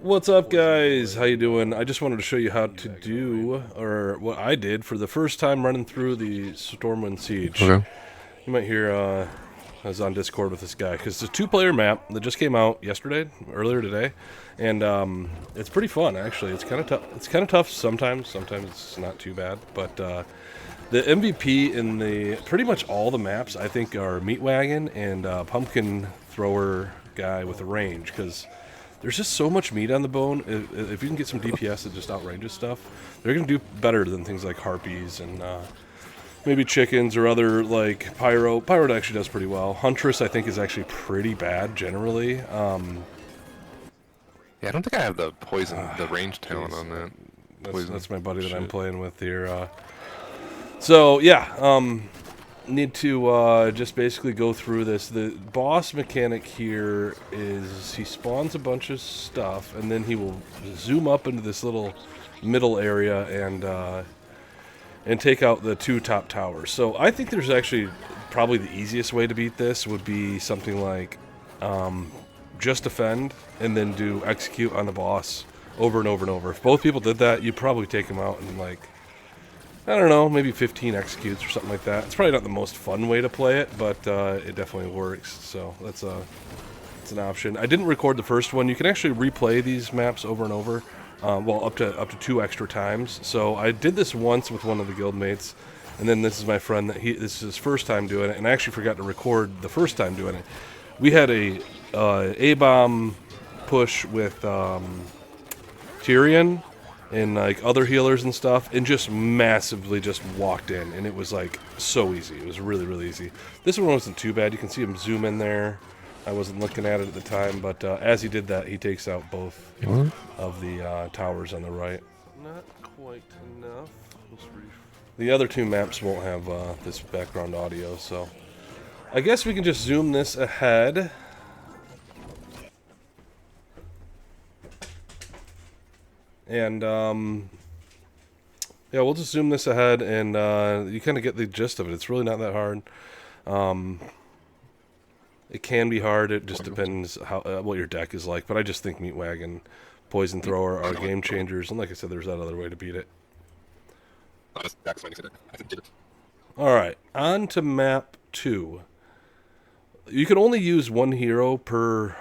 What's up, guys? How you doing? I just wanted to show you how to do, or what I did for the first time running through the Stormwind Siege. Okay. You might hear I was on Discord with this guy because it's a two-player map that just came out yesterday, earlier today, and it's pretty fun actually. It's kind of tough. It's kind of tough sometimes. Sometimes it's not too bad, but the MVP in the pretty much all the maps I think are Meat Wagon and Pumpkin Thrower guy with a range because there's just so much meat on the bone. If you can get some DPS that just outranges stuff, they're going to do better than things like harpies and maybe chickens or other like pyro. Pyro actually does pretty well. Huntress I think is actually pretty bad generally. Yeah, I don't think I have the poison, the range talent Jeez, on that. Poison that's my buddy that I'm shit. playing with here. So yeah, need to just basically go through this. The boss mechanic here is he spawns a bunch of stuff, and then he will zoom up into this little middle area and take out the two top towers. So I think there's actually probably the easiest way to beat this would be something like just defend and then do execute on the boss over and over and over. If both people did that, you'd probably take him out in like I don't know, maybe 15 executes or something like that. It's probably not the most fun way to play it, but it definitely works. So that's it's an option. I didn't record the first one. You can actually replay these maps over and over, well, up to two extra times. So I did this once with one of the guild mates, and then this is my friend that this is his first time doing it, and I actually forgot to record the first time doing it. We had a bomb push with Tyrion and like other healers and stuff, and just massively just walked in, and it was like so easy. It was really really easy. This one wasn't too bad. You can see him zoom in there. I wasn't looking at it at the time, but as he did that, he takes out both What? of the towers on the right. Not quite enough. The other two maps won't have this background audio, so I guess we can just zoom this ahead. And yeah, we'll just zoom this ahead, and you kind of get the gist of it. It's really not that hard. Um, it can be hard. It just depends how what your deck is like. But I just think Meat Wagon, Poison Thrower are game changers. And like I said, there's that other way to beat it. All right, on to map 2. You can only use one hero per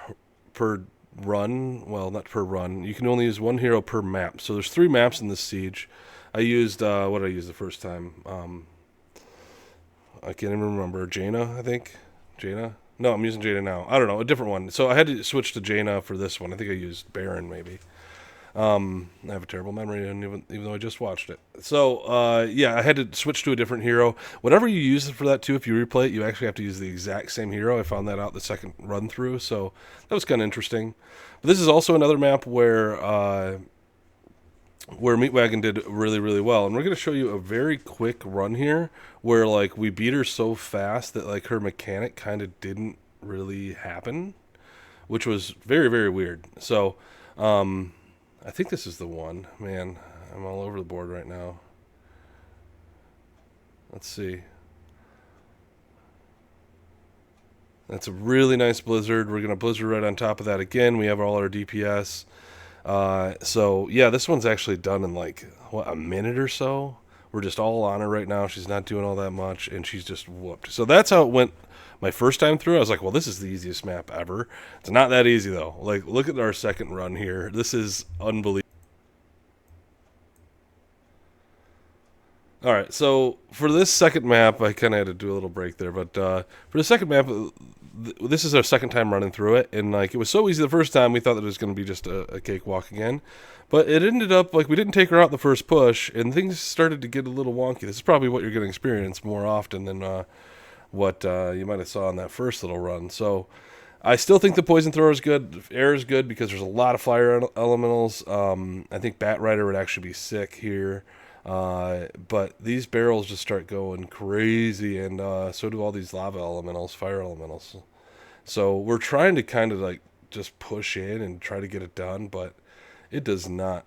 run. Well, not per run. You can only use one hero per map. So there's 3 maps in this siege. I used what did I use the first time? I can't even remember. Jaina, I think. Jaina. No, I'm using Jaina now. I don't know, a different one. So I had to switch to Jaina for this one. I think I used Baron maybe. I have a terrible memory, and even though I just watched it. So yeah, I had to switch to a different hero. Whatever you use for that too, if you replay it, you actually have to use the exact same hero. I found that out the second run through, so that was kind of interesting. But this is also another map where Meatwagon did really really well, and we're going to show you a very quick run here where like we beat her so fast that like her mechanic kind of didn't really happen, which was very very weird. So I think this is the one. Man, I'm all over the board right now. Let's see. That's a really nice blizzard. We're going to blizzard right on top of that again. We have all our DPS. So yeah, this one's actually done in like what, a minute or so. We're just all on her right now. She's not doing all that much, and she's just whooped. So that's how it went my first time through. I was like, well, this is the easiest map ever. It's not that easy though. Like, look at our second run here. This is unbelievable. All right, so for this second map, I kind of had to do a little break there, but for the second map, this is our second time running through it, and like it was so easy the first time, we thought that it was going to be just a cakewalk again, but it ended up like we didn't take her out the first push, and things started to get a little wonky. This is probably what you're going to experience more often than what you might have saw in that first little run. So I still think the poison thrower is good. Air is good because there's a lot of fire elementals. I think Bat Rider would actually be sick here. But these barrels just start going crazy, and so do all these lava elementals, fire elementals. So we're trying to kind of like just push in and try to get it done, but it does not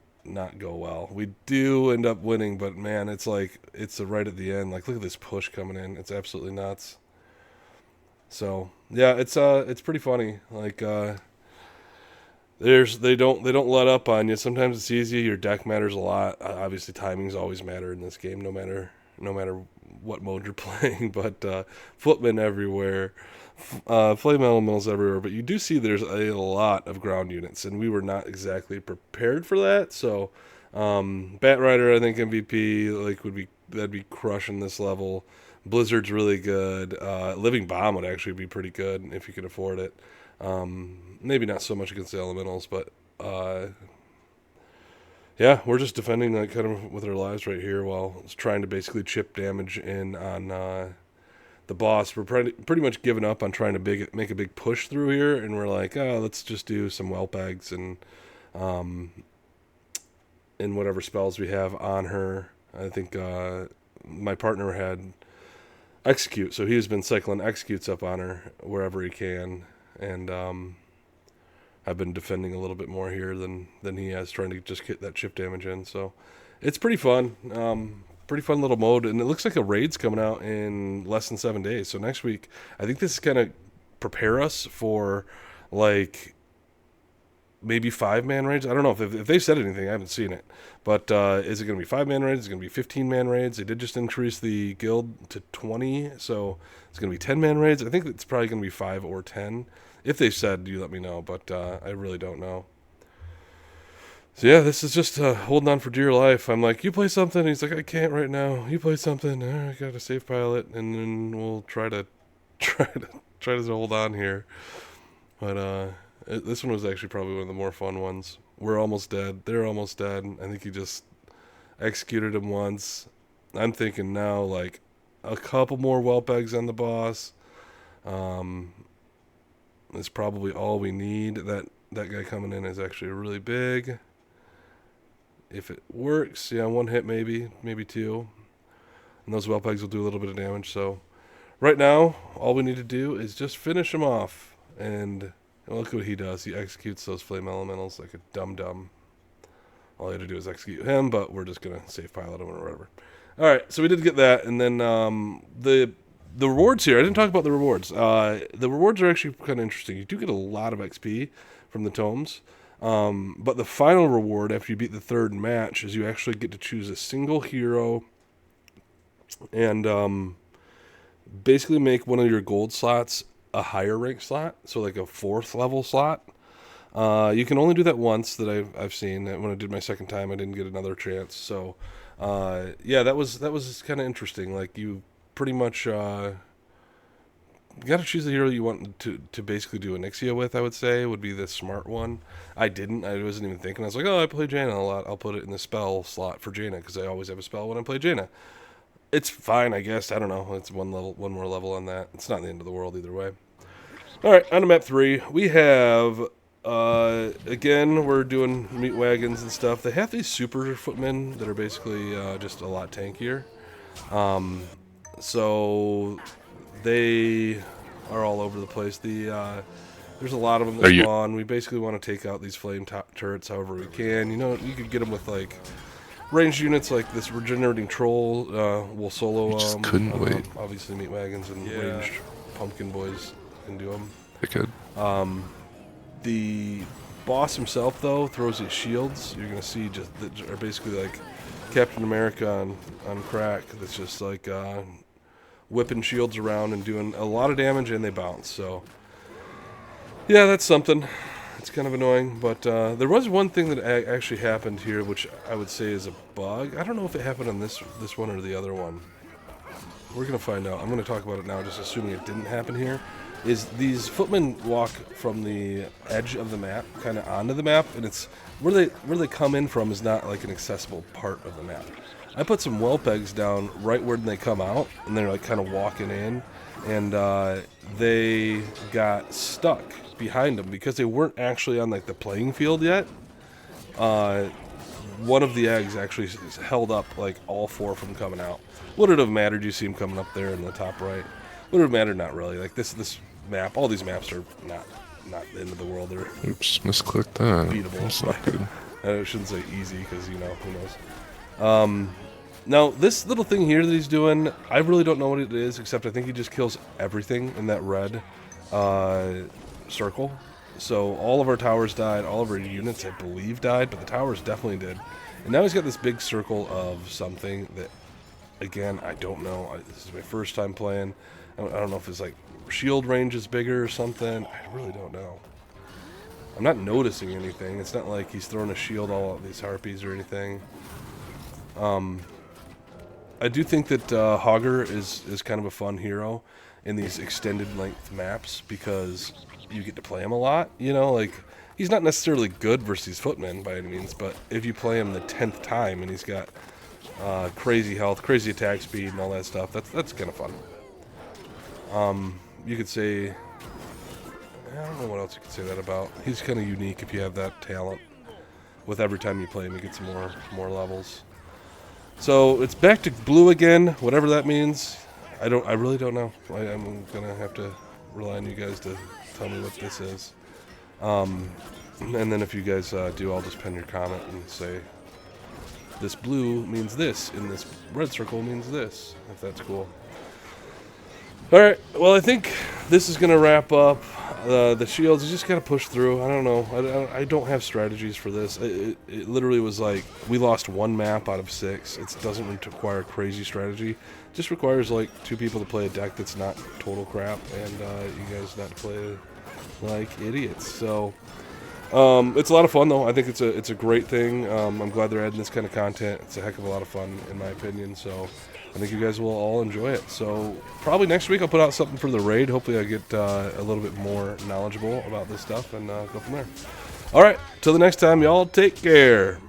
go well. We do end up winning, but man, it's like it's right at the end. Like look at this push coming in. It's absolutely nuts. So yeah, it's pretty funny. Like they don't let up on you. Sometimes it's easy. Your deck matters a lot. Obviously, timings always matter in this game, no matter what mode you're playing. But footmen everywhere, flame elementals everywhere. But you do see there's a lot of ground units, and we were not exactly prepared for that. So, Bat Rider, I think MVP like that'd be crushing this level. Blizzard's really good. Living Bomb would actually be pretty good if you could afford it. Maybe not so much against the elementals, but yeah, we're just defending like kind of with our lives right here while trying to basically chip damage in on the boss. We're pretty much giving up on trying to make a big push through here, and we're like, oh, let's just do some whelp eggs and whatever spells we have on her. I think my partner had execute, so he's been cycling executes up on her wherever he can, and I've been defending a little bit more here than he has, trying to just get that chip damage in. So it's pretty fun. Pretty fun little mode, and it looks like a raid's coming out in less than 7 days. So next week, I think this is going to prepare us for like maybe 5-man raids. I don't know if they've said anything. I haven't seen it. But is it going to be 5-man raids? Is it going to be 15-man raids? They did just increase the guild to 20, so it's going to be 10-man raids. I think it's probably going to be 5 or 10. If they said, you let me know, but I really don't know. So yeah, this is just holding on for dear life. I'm like, you play something? He's like, I can't right now. You play something? I got to save pilot, and then we'll try to hold on here. But this one was actually probably one of the more fun ones. We're almost dead. They're almost dead. I think he just executed him once. I'm thinking now, like, a couple more whelp eggs on the boss. Is probably all we need. That guy coming in is actually really big. If it works, yeah, 1 hit maybe 2. And those whelp eggs will do a little bit of damage. So right now, all we need to do is just finish him off. And look what he does. He executes those flame elementals like a dum-dum. All I had to do is execute him, but we're just going to save pilot him or whatever. All right, so we did get that. And then the rewards here, I didn't talk about the rewards. The rewards are actually kind of interesting. You do get a lot of XP from the tomes. But the final reward after you beat the 3rd match is you actually get to choose a single hero and basically make one of your gold slots a higher rank slot, so like a 4th level slot. You can only do that once that I've seen. When I did my second time, I didn't get another chance. So yeah, that was kind of interesting. Like you pretty much you got to choose the hero you want to basically do Onyxia with. I would say would be the smart one. I wasn't even thinking. I was like, oh, I play Jaina a lot. I'll put it in the spell slot for Jaina because I always have a spell when I play Jaina. It's fine, I guess. I don't know. It's one more level on that. It's not the end of the world either way. All right, on to map 3. We have again, we're doing meat wagons and stuff. They have these super footmen that are basically just a lot tankier. So they are all over the place. There's a lot of them that spawn. We basically want to take out these flame turrets however we can. You know, you could get them with like ranged units like this regenerating troll. We'll solo just couldn't wait. Obviously meat wagons and ranged pumpkin boys can do them. They could. The boss himself though throws his shields. You're gonna see just that are basically like Captain America on crack. That's just like whipping shields around and doing a lot of damage, and they bounce. So yeah, that's something. It's kind of annoying, but there was one thing that actually happened here, which I would say is a bug. I don't know if it happened on this one or the other one. We're gonna find out. I'm gonna talk about it now, just assuming it didn't happen here. Is these footmen walk from the edge of the map, kind of onto the map, and it's where they come in from is not like an accessible part of the map. I put some whelp eggs down right where they come out, and they're like kind of walking in, and they got stuck behind them because they weren't actually on like the playing field yet. One of the eggs actually held up like all 4 from coming out. Would it have mattered? You see them coming up there in the top right. Would it have mattered? Not really. Like this map, all these maps are not the end of the world. They're misclicked that. Beatable. That's not good. I shouldn't say easy because who knows. Now this little thing here that he's doing, I really don't know what it is, except I think he just kills everything in that red circle. So all of our towers died, all of our units, I believe, died, but the towers definitely did. And now he's got this big circle of something that, again, I don't know. This is my first time playing. I don't know if it's like shield range is bigger or something. I really don't know. I'm not noticing anything. It's not like he's throwing a shield all at these harpies or anything. I do think that Hogger is kind of a fun hero in these extended length maps because you get to play him a lot. You know, like, he's not necessarily good versus these footmen by any means, but if you play him the 10th time and he's got crazy health, crazy attack speed, and all that stuff, that's kind of fun. You could say, I don't know what else you could say that about. He's kind of unique if you have that talent. With every time you play him, you get some more levels. So it's back to blue again, whatever that means. I really don't know. I'm gonna have to rely on you guys to tell me what this is. And then if you guys do, I'll just pen your comment and say this blue means this, and this red circle means this, if that's cool. Alright, well, I think this is going to wrap up the shields. You just got to push through. I don't know. I don't have strategies for this. It literally was like, we lost one map out of 6. It doesn't require crazy strategy. It just requires like 2 people to play a deck that's not total crap, and you guys not to play like idiots. So it's a lot of fun, though. I think it's a great thing. I'm glad they're adding this kind of content. It's a heck of a lot of fun, in my opinion. So I think you guys will all enjoy it. So probably next week I'll put out something for the raid. Hopefully I get a little bit more knowledgeable about this stuff and go from there. All right, till the next time, y'all take care.